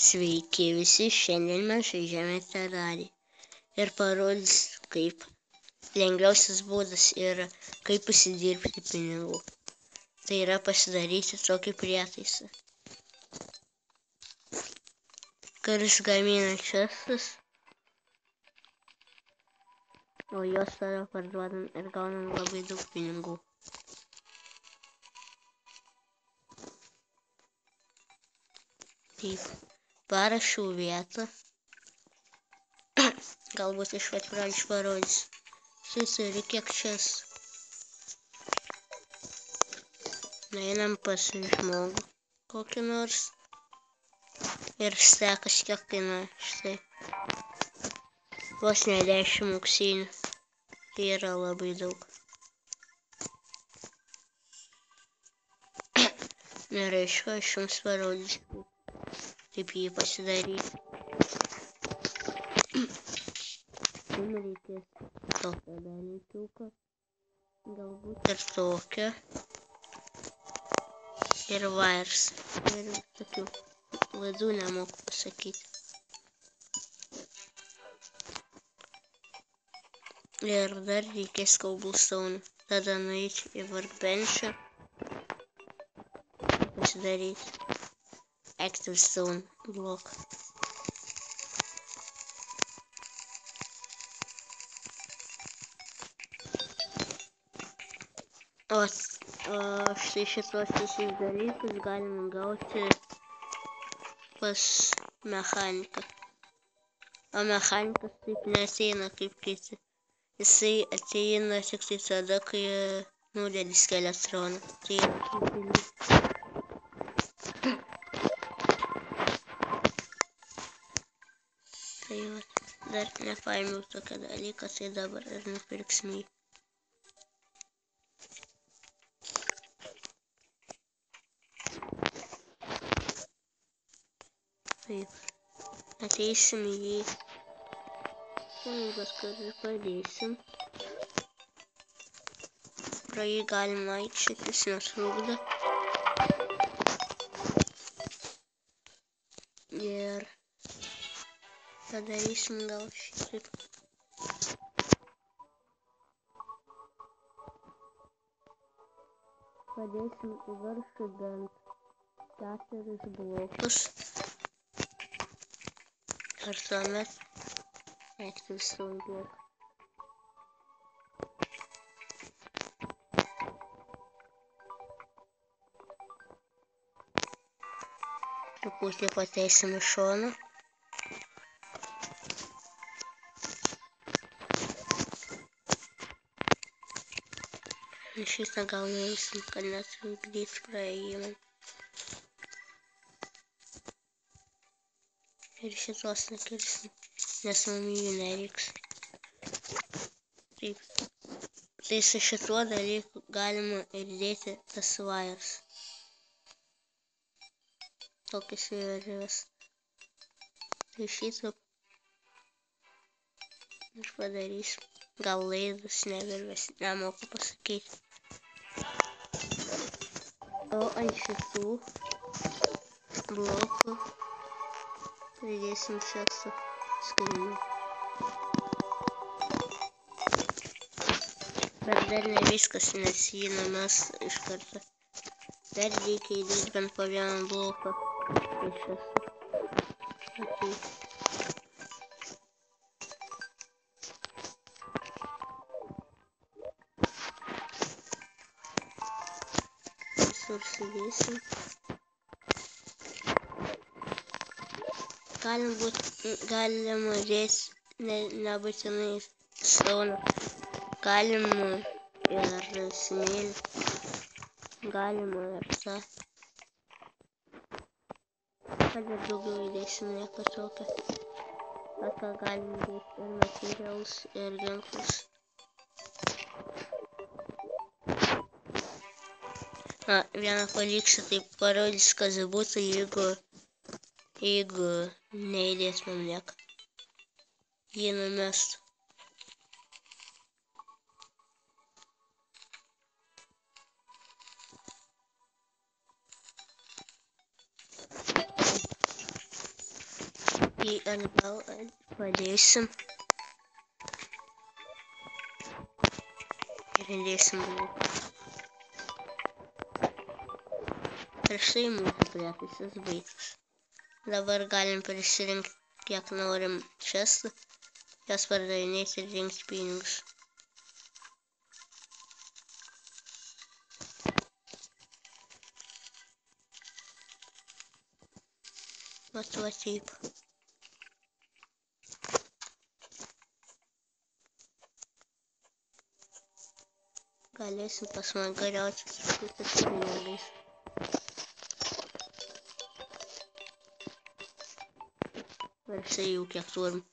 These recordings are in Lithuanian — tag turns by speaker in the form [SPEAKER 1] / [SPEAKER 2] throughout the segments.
[SPEAKER 1] Sveiki visi, šiandien mes žaidžiame Terrariją ir parodys, kaip lengviausias būdas yra, kaip užsidirbti pinigų. Tai yra pasidaryti tokį prietaisą, kuris gamina čestus, o juos tada parduodam ir gaunam labai daug pinigų. Taip, parašau vietą, galbūt iš pat pradžių parodys. Susituri kiek čestų. Nueinam pas žmogų kokį nors ir stekas kiek kainuoja. Štai. Vos ne 10 auksinių. Tai yra labai daug. Ir aišku, aš jums parodysiu, kaip jį pasidaryti. Jums reikės tokią dalykiuką, galbūt ir tokią. Ir vairs. Ir tokių vadų nemoku pasakyti. Ir dar reikės cobblestone. Tada nueiti į workbench'ą. Pasidaryti active stone bloką. O štai šitos visus dalykus galima gauti pas mechaniką. O mechanikas taip neateina kaip kiti. Jisai ateina tik tai tada, kai nudedi skeletroną. Tai va, dar nepaėmiau tokio dalyką, tai dabar ir nupirksim jį. Taip, ateisim jį, kažkur ir padėsim. Pro jį galima aikščiotis, netrukdo. Ir padarysim gal šitaip. Padėsim į viršų bent 4 blokus. Ir tuomet active stone bloką. Truputį pateisim iš šono. Šitą gal neįsim, kad netrukdyt praėjimą. Ir šitos nekirsim, nes mums jų nereiks. Taip. Tai su šituo dalyku galima ir dėti tas wires. Tokius virves. Tai šitą ir padarysim. Gal laidus, ne virves, nemoku pasakyti. O ant šitų blokų pridėsim čestų skrynių. Bet dar ne viskas, nes jį numes iš karto. Dar reikia įdėti bent po vieną bloką. Tai čestų. Visur sudėsim. Galima dėti nebūtinai stone. Galima ir smėlį. Galima ir tą. Kad ir daugiau įdėsim nieko tokio. Ką galim dėti ir materials, ir ginklus. Vieną paliksiu, tai parodys, kas būtų, jeigu neįdėtumėm nieką. Jį numestų. Jį atgal padėsim ir įdėsim lauką. Ir štai mūsų prietaisas baigtas. Dabar galim prisirinkti, kiek norim čestų, jas pardavinėti ir rinkti pinigus. Va taip. Galėsim pasmagariauti su pinigais. Ir štai jau kiek turim.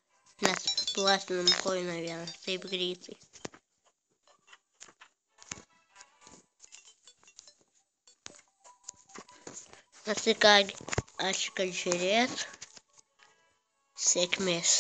[SPEAKER 1] Net platinam koiną vieną, taip greitai. Na tai ką, ačiū, kad žiūrėjot. Sėkmės.